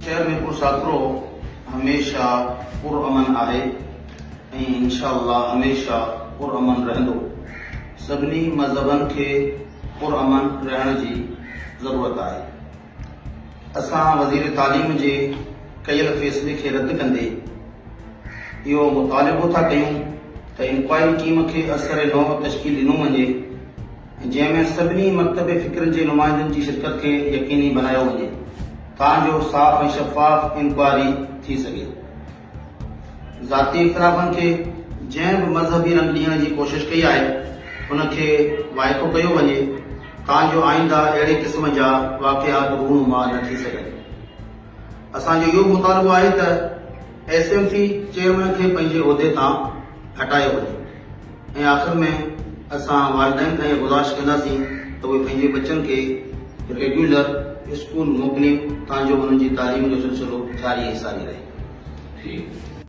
शहर में पुरसाकरो हमेशा पुरअमन आहे ऐं इंशाअल्लाह हमेशा पुरअमन रहंदो। सभिनी मज़हबनि खे पुरअमन रहण जी ज़रूरत आहे। असां वज़ीर तालीम जे कयल फ़ैसिले खे रद्द कंदे इहो मुतालिबो था कयूं त इंक्वायरी टीम खे असर नौ तश्कील ॾिनो वञे जंहिंमें सभिनी मकतब फ़िक्र जे नुमाइंदनि जी शिरकत खे यकीनी बनायो वञे ताजो साफ़ ऐं शफ़ाफ़ इंक्वायरी थी सघे। ज़ाती इख़्तिलाफ़नि खे जंहिं बि मज़हबी रंग ॾियण जी कोशिश कई आहे उनखे वाइको कयो वञे ताजो आईंदा अहिड़े क़िस्म जा वाक़ियात रूनुमा न थी सघनि। असांजो इहो मुतालिबो आहे त SMC चेयरमैन खे पंहिंजे उहिदे तां हटायो वञे ऐं आख़िर में असां वालिदैन खां इहा गुज़ारिश कंदासीं त उहे पंहिंजे बच्चनि खे रेगुलर स्कूल मोकिलियूं ताजो उन्हनि जी तालीम जो सिलसिलो जारी ऐं सारी रहे।